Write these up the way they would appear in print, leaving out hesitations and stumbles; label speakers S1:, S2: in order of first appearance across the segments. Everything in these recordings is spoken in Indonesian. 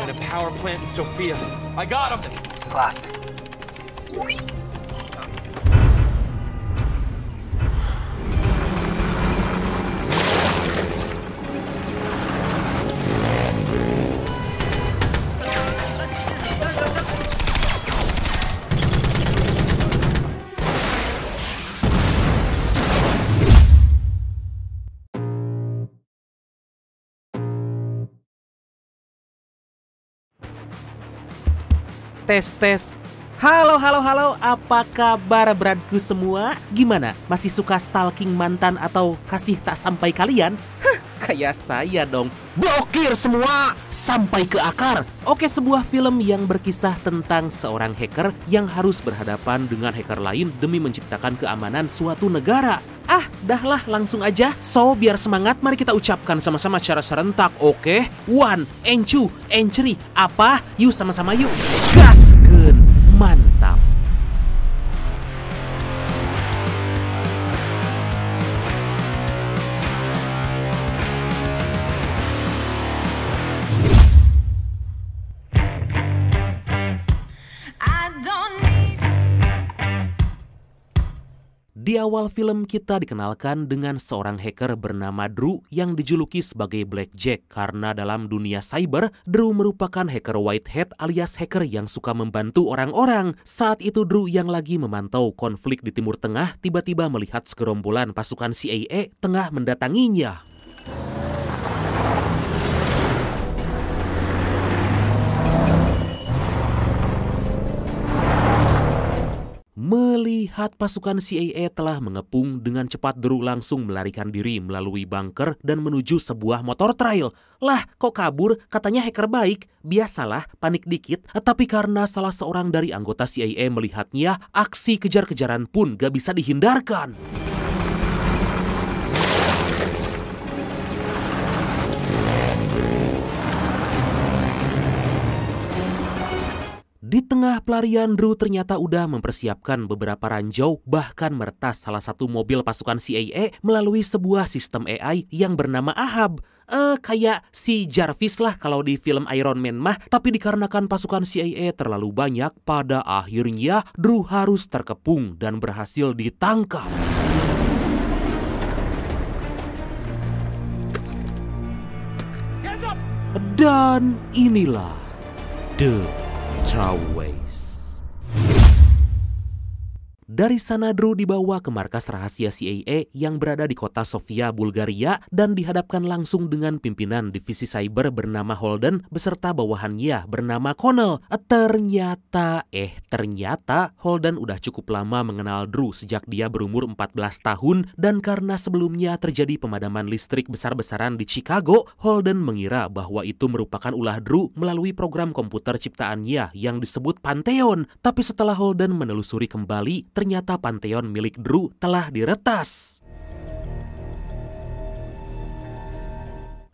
S1: find a power plant in Sofia. I got him!
S2: Tes. Halo, apa kabar beradku semua? Gimana? Masih suka stalking mantan atau kasih tak sampai kalian? Kayak saya dong. Blokir semua sampai ke akar. Oke, sebuah film yang berkisah tentang seorang hacker yang harus berhadapan dengan hacker lain demi menciptakan keamanan suatu negara. Dahlah, langsung aja. So, biar semangat, mari kita ucapkan sama-sama secara serentak, oke? 1, and 2, and 3. Apa? Yuk sama-sama yuk. Gaskeun. Mantap. Di awal film kita dikenalkan dengan seorang hacker bernama Drew yang dijuluki sebagai Blackjack karena dalam dunia cyber, Drew merupakan hacker whitehead alias hacker yang suka membantu orang-orang. Saat itu Drew yang lagi memantau konflik di Timur Tengah tiba-tiba melihat segerombolan pasukan CIA tengah mendatanginya. Melihat pasukan CIA telah mengepung, dengan cepat Drew langsung melarikan diri melalui bunker dan menuju sebuah motor trail. Lah, kok kabur? Katanya hacker baik. Biasalah, panik dikit. Tapi karena salah seorang dari anggota CIA melihatnya, aksi kejar-kejaran pun gak bisa dihindarkan. Di tengah pelarian, Drew ternyata udah mempersiapkan beberapa ranjau, bahkan meretas salah satu mobil pasukan CIA melalui sebuah sistem AI yang bernama Ahab. Kayak si Jarvis lah kalau di film Iron Man mah. Tapi dikarenakan pasukan CIA terlalu banyak, pada akhirnya Drew harus terkepung dan berhasil ditangkap. Dan inilah The Trailways. Dari sana Drew dibawa ke markas rahasia CIA yang berada di kota Sofia, Bulgaria, dan dihadapkan langsung dengan pimpinan divisi cyber bernama Holden beserta bawahannya bernama Connell. Ternyata Holden udah cukup lama mengenal Drew sejak dia berumur 14 tahun, dan karena sebelumnya terjadi pemadaman listrik besar-besaran di Chicago, Holden mengira bahwa itu merupakan ulah Drew melalui program komputer ciptaannya yang disebut Pantheon. Tapi setelah Holden menelusuri kembali, ternyata Pantheon milik Drew telah diretas.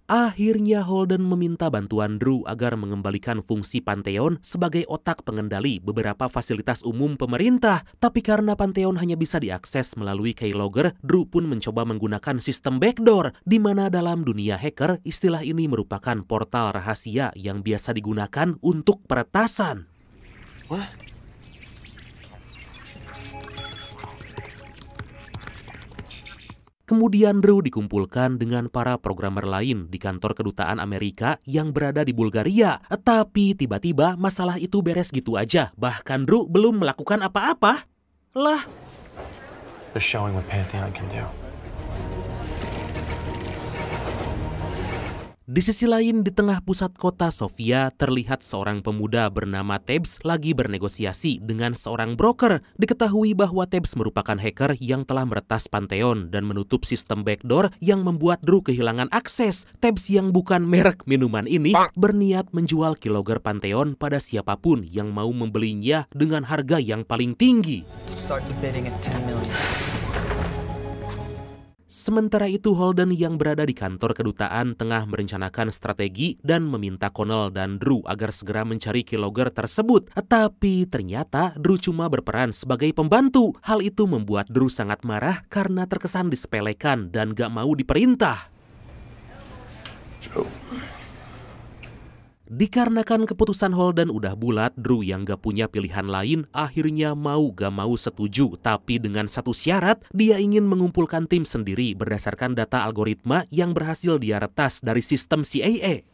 S2: Akhirnya Holden meminta bantuan Drew agar mengembalikan fungsi Pantheon sebagai otak pengendali beberapa fasilitas umum pemerintah. Tapi karena Pantheon hanya bisa diakses melalui keylogger, Drew pun mencoba menggunakan sistem backdoor, di mana dalam dunia hacker istilah ini merupakan portal rahasia yang biasa digunakan untuk peretasan. Kemudian Drew dikumpulkan dengan para programmer lain di kantor kedutaan Amerika yang berada di Bulgaria. Tapi tiba-tiba masalah itu beres gitu aja. Bahkan Drew belum melakukan apa-apa. Lah.
S3: They're showing what Pantheon can do.
S2: Di sisi lain, di tengah pusat kota Sofia, terlihat seorang pemuda bernama Tabs lagi bernegosiasi dengan seorang broker. Diketahui bahwa Tabs merupakan hacker yang telah meretas Pantheon dan menutup sistem backdoor yang membuat Drew kehilangan akses. Tabs yang bukan merek minuman ini berniat menjual keylogger Pantheon pada siapapun yang mau membelinya dengan harga yang paling tinggi.
S4: Start the bidding at 10 million.
S2: Sementara itu Holden yang berada di kantor kedutaan tengah merencanakan strategi dan meminta Connell dan Drew agar segera mencari keylogger tersebut. Tapi ternyata Drew cuma berperan sebagai pembantu. Hal itu membuat Drew sangat marah karena terkesan disepelekan dan gak mau diperintah. Dikarenakan keputusan Holden udah bulat, Drew yang gak punya pilihan lain akhirnya mau gak mau setuju. Tapi dengan satu syarat, dia ingin mengumpulkan tim sendiri berdasarkan data algoritma yang berhasil dia retas dari sistem CIA.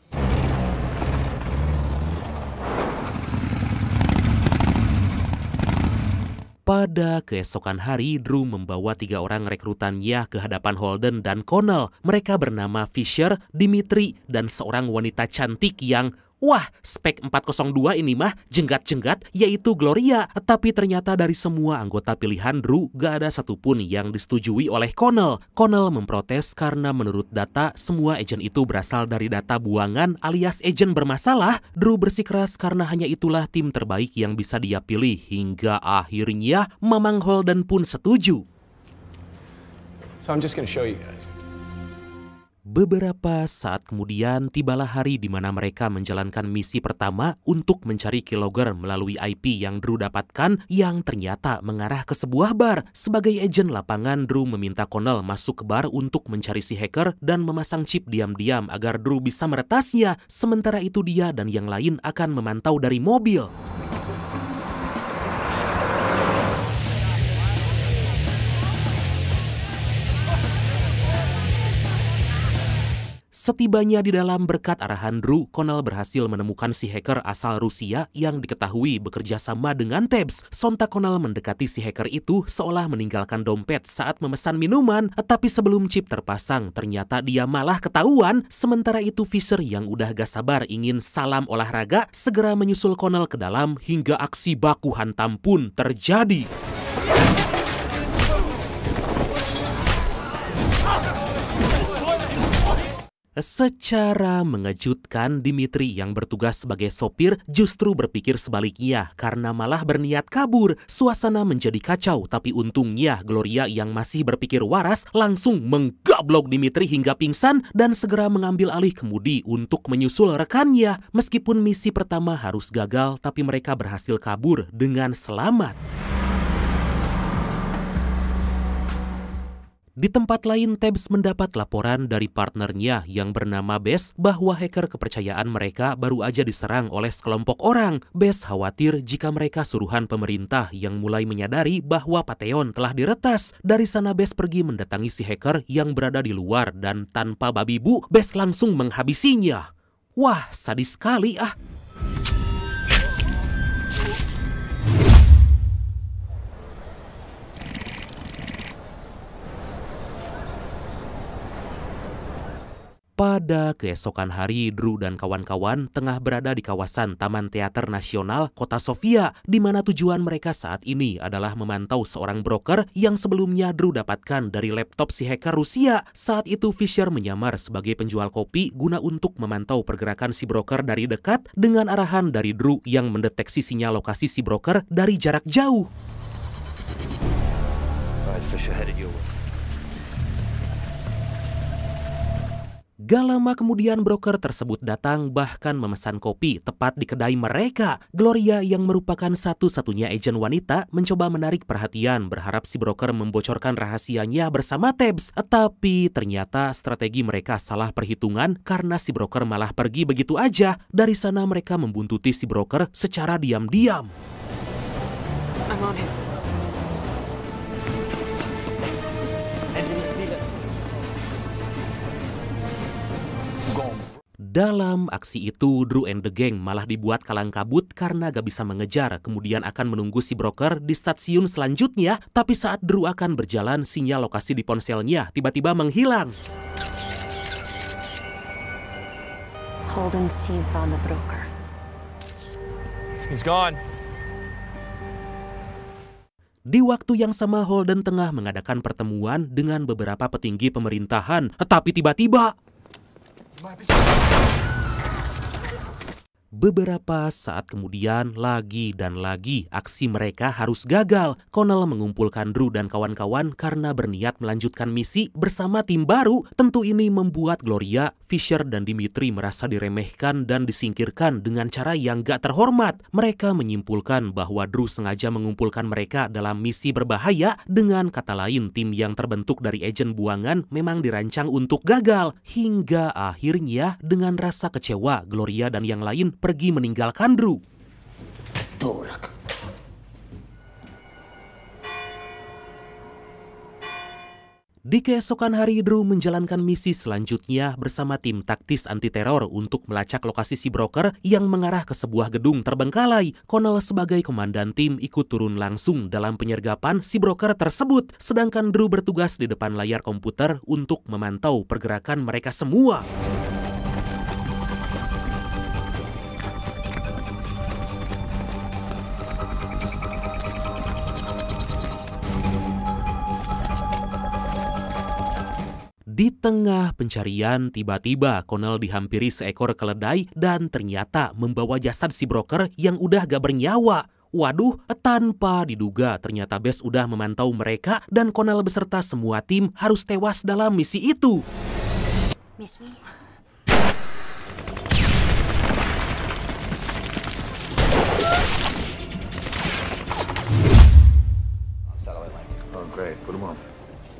S2: Pada keesokan hari, Drew membawa 3 orang rekrutannya ke hadapan Holden dan Connell. Mereka bernama Fisher, Dimitri, dan seorang wanita cantik yang, wah, spek 402 ini mah jenggat-jenggat, yaitu Gloria. Tapi ternyata dari semua anggota pilihan Drew, gak ada satupun yang disetujui oleh Connell. Connell memprotes karena menurut data, semua agen itu berasal dari data buangan alias agen bermasalah. Drew bersikeras karena hanya itulah tim terbaik yang bisa dia pilih. Hingga akhirnya Mamang Holden pun setuju.
S3: So I'm just gonna show you guys.
S2: Beberapa saat kemudian tibalah hari di mana mereka menjalankan misi pertama untuk mencari keylogger melalui IP yang Drew dapatkan yang ternyata mengarah ke sebuah bar. Sebagai agen lapangan, Drew meminta Connell masuk ke bar untuk mencari si hacker dan memasang chip diam-diam agar Drew bisa meretasnya. Sementara itu dia dan yang lain akan memantau dari mobil. Setibanya di dalam berkat arahan Drew, Connell berhasil menemukan si hacker asal Rusia yang diketahui bekerja sama dengan Tabs. Sontak Connell mendekati si hacker itu seolah meninggalkan dompet saat memesan minuman. Tapi sebelum chip terpasang, ternyata dia malah ketahuan. Sementara itu Fisher yang udah gak sabar ingin salam olahraga segera menyusul Connell ke dalam hingga aksi baku hantam pun terjadi. Secara mengejutkan, Dimitri yang bertugas sebagai sopir justru berpikir sebaliknya karena malah berniat kabur. Suasana menjadi kacau, tapi untungnya Gloria yang masih berpikir waras langsung menggablok Dimitri hingga pingsan dan segera mengambil alih kemudi untuk menyusul rekannya. Meskipun misi pertama harus gagal, tapi mereka berhasil kabur dengan selamat. Di tempat lain, Tabs mendapat laporan dari partnernya yang bernama Bess bahwa hacker kepercayaan mereka baru aja diserang oleh sekelompok orang. Bess khawatir jika mereka suruhan pemerintah yang mulai menyadari bahwa Pateon telah diretas. Dari sana Bess pergi mendatangi si hacker yang berada di luar dan tanpa babi bu, Bess langsung menghabisinya. Wah, sadis sekali ah. Pada keesokan hari, Drew dan kawan-kawan tengah berada di kawasan Taman Teater Nasional Kota Sofia, di mana tujuan mereka saat ini adalah memantau seorang broker yang sebelumnya Drew dapatkan dari laptop si hacker Rusia. Saat itu Fisher menyamar sebagai penjual kopi guna untuk memantau pergerakan si broker dari dekat dengan arahan dari Drew yang mendeteksi sinyal lokasi si broker dari jarak jauh.
S1: Fisher headed your way.
S2: Gak lama kemudian broker tersebut datang bahkan memesan kopi tepat di kedai mereka. Gloria yang merupakan satu-satunya agen wanita mencoba menarik perhatian berharap si broker membocorkan rahasianya bersama Tabs. Tapi ternyata strategi mereka salah perhitungan karena si broker malah pergi begitu aja. Dari sana mereka membuntuti si broker secara diam-diam.
S5: I'm on it.
S2: Dalam aksi itu, Drew and the Gang malah dibuat kalang kabut karena gak bisa mengejar, kemudian akan menunggu si broker di stasiun selanjutnya. Tapi saat Drew akan berjalan, sinyal lokasi di ponselnya tiba-tiba menghilang.
S5: Holden's team found the broker.
S1: He's gone.
S2: Di waktu yang sama, Holden tengah mengadakan pertemuan dengan beberapa petinggi pemerintahan. Tetapi tiba-tiba Beberapa saat kemudian lagi dan lagi aksi mereka harus gagal. Connell mengumpulkan Drew dan kawan-kawan karena berniat melanjutkan misi bersama tim baru. Tentu ini membuat Gloria, Fisher, dan Dimitri merasa diremehkan dan disingkirkan dengan cara yang gak terhormat. Mereka menyimpulkan bahwa Drew sengaja mengumpulkan mereka dalam misi berbahaya. Dengan kata lain, tim yang terbentuk dari agen buangan memang dirancang untuk gagal. Hingga akhirnya dengan rasa kecewa, Gloria dan yang lain pergi meninggalkan Drew. Di keesokan hari, Drew menjalankan misi selanjutnya bersama tim taktis anti-teror untuk melacak lokasi si broker yang mengarah ke sebuah gedung terbengkalai. Connell sebagai komandan tim ikut turun langsung dalam penyergapan si broker tersebut, sedangkan Drew bertugas di depan layar komputer untuk memantau pergerakan mereka semua. Di tengah pencarian, tiba-tiba Connell dihampiri seekor keledai dan ternyata membawa jasad si broker yang udah gak bernyawa. Waduh, tanpa diduga ternyata Bess udah memantau mereka dan Connell beserta semua tim harus tewas dalam misi itu.
S5: Miss me?
S6: Oh, great. Put him on.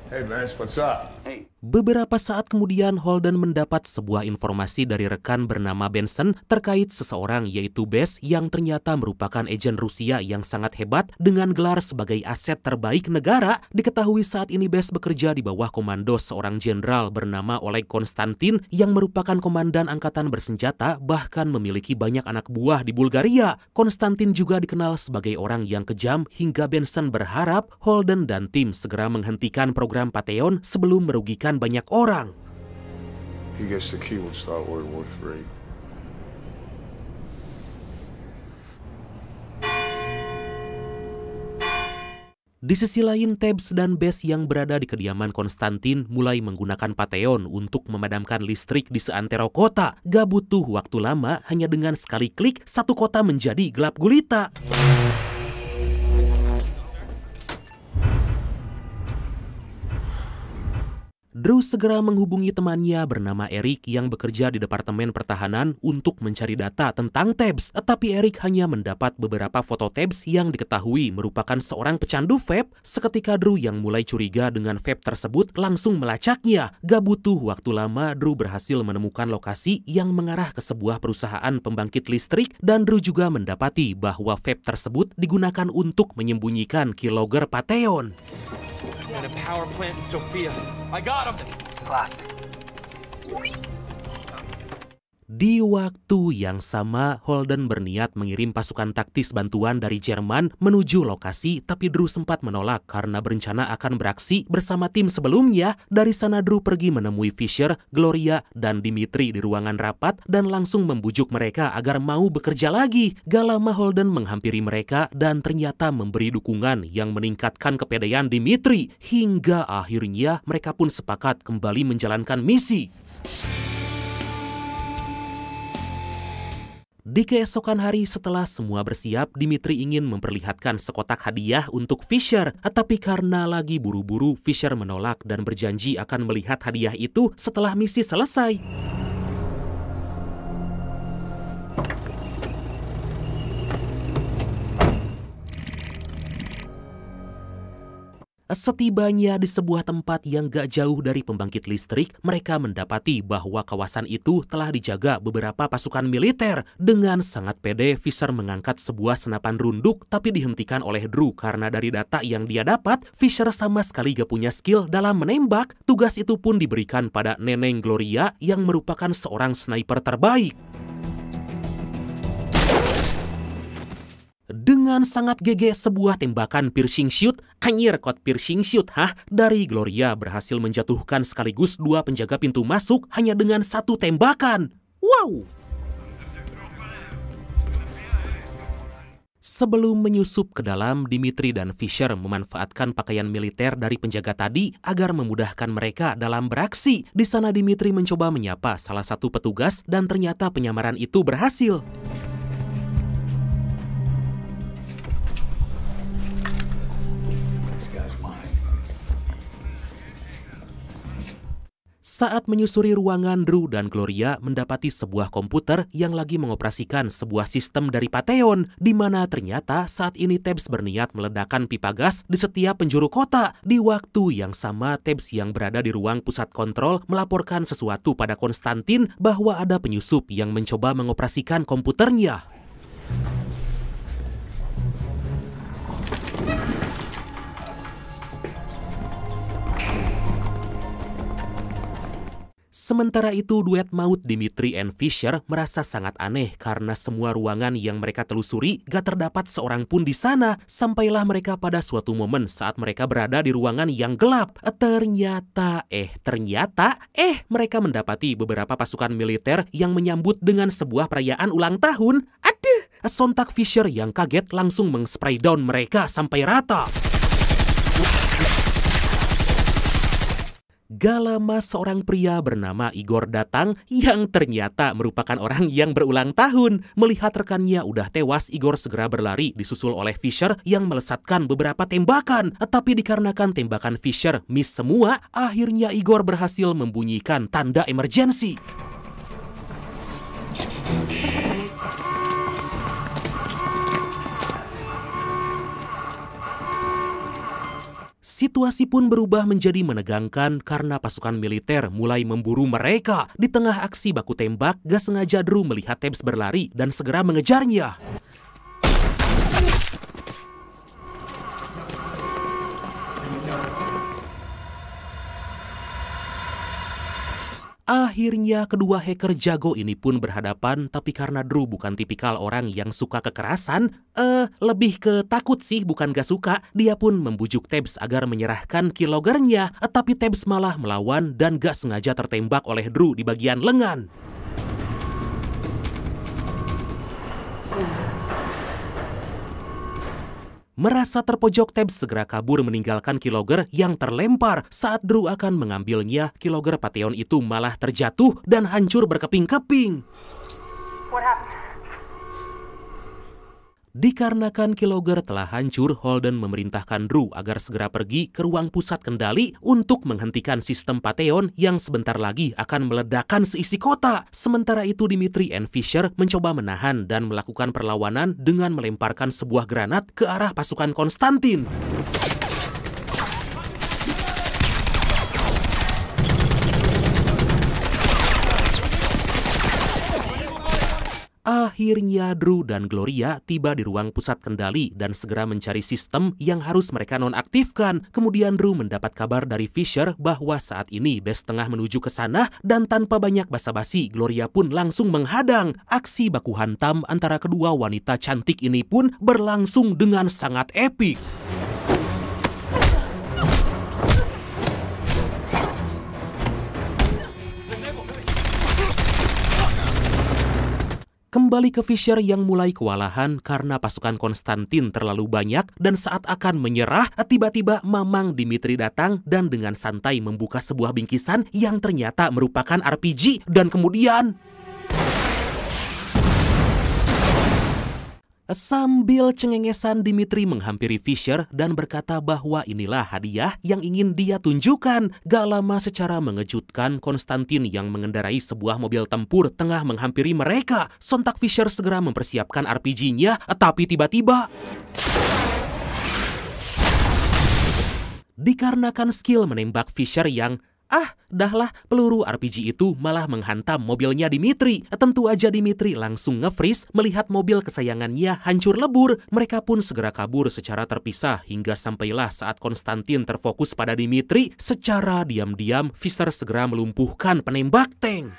S6: Hey, Vance, what's up?
S2: Beberapa saat kemudian, Holden mendapat sebuah informasi dari rekan bernama Benson terkait seseorang yaitu Bess yang ternyata merupakan agen Rusia yang sangat hebat dengan gelar sebagai aset terbaik negara. Diketahui saat ini Bess bekerja di bawah komando seorang jenderal bernama Oleg Konstantin yang merupakan komandan angkatan bersenjata bahkan memiliki banyak anak buah di Bulgaria. Konstantin juga dikenal sebagai orang yang kejam hingga Benson berharap Holden dan tim segera menghentikan program Patheon sebelum merugikan banyak orang.
S6: He gets the key, we'll start World War III.
S2: Di sisi lain, Tebbs dan Bess yang berada di kediaman Konstantin mulai menggunakan Patheon untuk memadamkan listrik di seantero kota. Gak butuh waktu lama, hanya dengan sekali klik, satu kota menjadi gelap gulita. Drew segera menghubungi temannya bernama Eric yang bekerja di Departemen Pertahanan untuk mencari data tentang Tebbs. Tapi Eric hanya mendapat beberapa foto Tebbs yang diketahui merupakan seorang pecandu vape. Seketika Drew yang mulai curiga dengan vape tersebut langsung melacaknya. Gak butuh waktu lama, Drew berhasil menemukan lokasi yang mengarah ke sebuah perusahaan pembangkit listrik dan Drew juga mendapati bahwa vape tersebut digunakan untuk menyembunyikan keylogger Patheon.
S1: In a power plant in Sofia. I got him!
S2: Di waktu yang sama, Holden berniat mengirim pasukan taktis bantuan dari Jerman menuju lokasi, tapi Drew sempat menolak karena berencana akan beraksi bersama tim sebelumnya. Dari sana Drew pergi menemui Fisher, Gloria, dan Dimitri di ruangan rapat dan langsung membujuk mereka agar mau bekerja lagi. Gak lama Holden menghampiri mereka dan ternyata memberi dukungan yang meningkatkan kepedean Dimitri. Hingga akhirnya mereka pun sepakat kembali menjalankan misi. Di keesokan hari setelah semua bersiap, Dimitri ingin memperlihatkan sekotak hadiah untuk Fisher. Tapi karena lagi buru-buru, Fisher menolak dan berjanji akan melihat hadiah itu setelah misi selesai. Setibanya di sebuah tempat yang gak jauh dari pembangkit listrik, mereka mendapati bahwa kawasan itu telah dijaga beberapa pasukan militer. Dengan sangat pede, Fisher mengangkat sebuah senapan runduk, tapi dihentikan oleh Drew karena dari data yang dia dapat, Fisher sama sekali gak punya skill dalam menembak. Tugas itu pun diberikan pada Neneng Gloria yang merupakan seorang sniper terbaik. Dengan sangat gege sebuah tembakan piercing shoot, anjir kot piercing shoot dari Gloria berhasil menjatuhkan sekaligus dua penjaga pintu masuk hanya dengan satu tembakan. Wow! Sebelum menyusup ke dalam, Dimitri dan Fisher memanfaatkan pakaian militer dari penjaga tadi agar memudahkan mereka dalam beraksi. Di sana Dimitri mencoba menyapa salah satu petugas dan ternyata penyamaran itu berhasil. Saat menyusuri ruangan, Drew dan Gloria mendapati sebuah komputer yang lagi mengoperasikan sebuah sistem dari Patheon, di mana ternyata saat ini Tebbs berniat meledakkan pipa gas di setiap penjuru kota. Di waktu yang sama, Tebbs yang berada di ruang pusat kontrol melaporkan sesuatu pada Konstantin bahwa ada penyusup yang mencoba mengoperasikan komputernya. Sementara itu, duet maut Dimitri and Fisher merasa sangat aneh karena semua ruangan yang mereka telusuri gak terdapat seorang pun di sana. Sampailah mereka pada suatu momen saat mereka berada di ruangan yang gelap. Ternyata mereka mendapati beberapa pasukan militer yang menyambut dengan sebuah perayaan ulang tahun. Aduh! Sontak Fisher yang kaget langsung meng-spray down mereka sampai rata. Gak lama seorang pria bernama Igor datang yang ternyata merupakan orang yang berulang tahun. Melihat rekannya udah tewas, Igor segera berlari disusul oleh Fisher yang melesatkan beberapa tembakan. Tapi dikarenakan tembakan Fisher miss semua, akhirnya Igor berhasil membunyikan tanda emergensi. Situasi pun berubah menjadi menegangkan karena pasukan militer mulai memburu mereka. Di tengah aksi baku tembak, gak sengaja Drew melihat Tebbs berlari dan segera mengejarnya. Akhirnya kedua hacker jago ini pun berhadapan, tapi karena Drew bukan tipikal orang yang suka kekerasan, lebih ke takut sih, bukan gak suka, dia pun membujuk Tebbs agar menyerahkan keyloggernya, tapi Tebbs malah melawan dan gak sengaja tertembak oleh Drew di bagian lengan. Merasa terpojok, Tebbs segera kabur meninggalkan keylogger yang terlempar. Saat Drew akan mengambilnya, keylogger Patheon itu malah terjatuh dan hancur berkeping-keping. Dikarenakan keylogger telah hancur, Holden memerintahkan Drew agar segera pergi ke ruang pusat kendali untuk menghentikan sistem Patheon yang sebentar lagi akan meledakkan seisi kota. Sementara itu, Dimitri and Fisher mencoba menahan dan melakukan perlawanan dengan melemparkan sebuah granat ke arah pasukan Konstantin. Akhirnya Drew dan Gloria tiba di ruang pusat kendali dan segera mencari sistem yang harus mereka nonaktifkan. Kemudian Drew mendapat kabar dari Fisher bahwa saat ini Bess tengah menuju ke sana dan tanpa banyak basa-basi, Gloria pun langsung menghadang. Aksi baku hantam antara kedua wanita cantik ini pun berlangsung dengan sangat epik. Kembali ke Fisher yang mulai kewalahan karena pasukan Konstantin terlalu banyak dan saat akan menyerah, tiba-tiba Mamang Dimitri datang dan dengan santai membuka sebuah bingkisan yang ternyata merupakan RPG dan kemudian... Sambil cengengesan, Dimitri menghampiri Fisher dan berkata bahwa inilah hadiah yang ingin dia tunjukkan. Gak lama secara mengejutkan, Konstantin yang mengendarai sebuah mobil tempur tengah menghampiri mereka. Sontak Fisher segera mempersiapkan RPG-nya, tapi tiba-tiba... Dikarenakan skill menembak Fisher yang... dahlah, peluru RPG itu malah menghantam mobilnya Dimitri. Tentu aja Dimitri langsung nge-freeze melihat mobil kesayangannya hancur lebur. Mereka pun segera kabur secara terpisah hingga sampailah saat Konstantin terfokus pada Dimitri. Secara diam-diam, Fisher segera melumpuhkan penembak tank.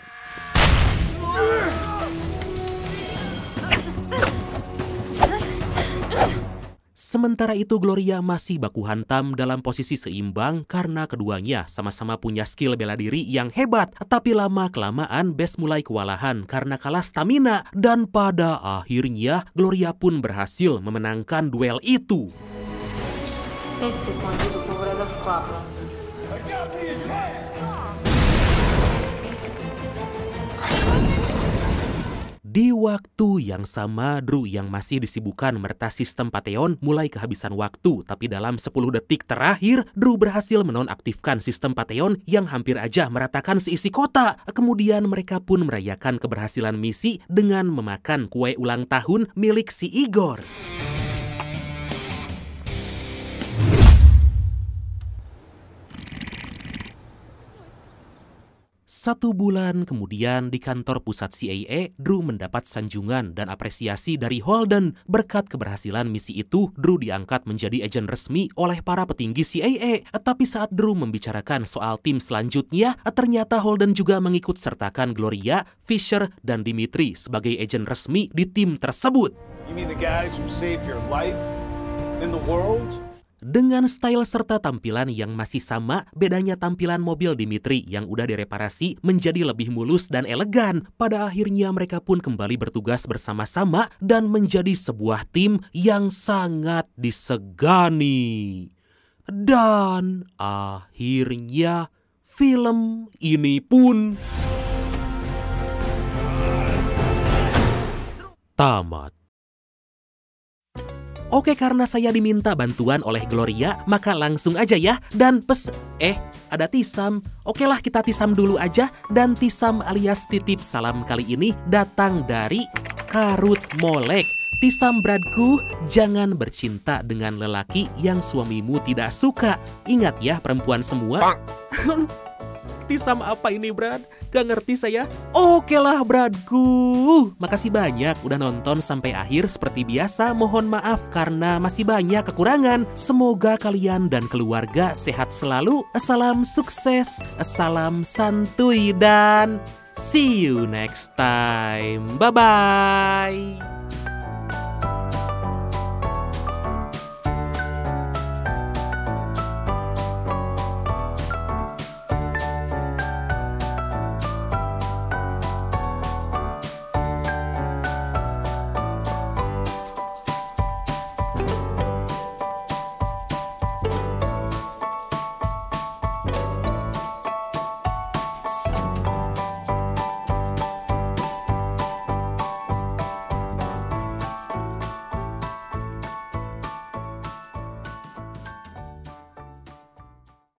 S2: Sementara itu, Gloria masih baku hantam dalam posisi seimbang karena keduanya sama-sama punya skill bela diri yang hebat. Tapi lama-kelamaan Bess mulai kewalahan karena kalah stamina. Dan pada akhirnya, Gloria pun berhasil memenangkan duel itu. Di waktu yang sama, Drew yang masih disibukkan meretas sistem Patheon mulai kehabisan waktu. Tapi dalam 10 detik terakhir, Drew berhasil menonaktifkan sistem Patheon yang hampir aja meratakan seisi kota. Kemudian mereka pun merayakan keberhasilan misi dengan memakan kue ulang tahun milik si Igor. Satu bulan kemudian di kantor pusat CIA, Drew mendapat sanjungan dan apresiasi dari Holden. Berkat keberhasilan misi itu, Drew diangkat menjadi agen resmi oleh para petinggi CIA. Tapi saat Drew membicarakan soal tim selanjutnya, ternyata Holden juga mengikut sertakan Gloria, Fisher, dan Dimitri sebagai agen resmi di tim tersebut.
S6: You mean the guys who saved your life in the world?
S2: Dengan style serta tampilan yang masih sama, bedanya tampilan mobil Dimitri yang udah direparasi menjadi lebih mulus dan elegan. Pada akhirnya mereka pun kembali bertugas bersama-sama dan menjadi sebuah tim yang sangat disegani. Dan akhirnya film ini pun tamat. Oke, karena saya diminta bantuan oleh Gloria, maka langsung aja ya. Dan ada Tisam. Oke lah, kita Tisam dulu aja. Dan Tisam alias titip salam kali ini datang dari Karut Molek. Tisam bradku, jangan bercinta dengan lelaki yang suamimu tidak suka. Ingat ya perempuan semua. Tisam apa ini, Brad? Gak ngerti saya. Oke lah, Bradku. Makasih banyak udah nonton sampai akhir. Seperti biasa, mohon maaf karena masih banyak kekurangan. Semoga kalian dan keluarga sehat selalu. Salam sukses, salam santuy, dan see you next time. Bye-bye.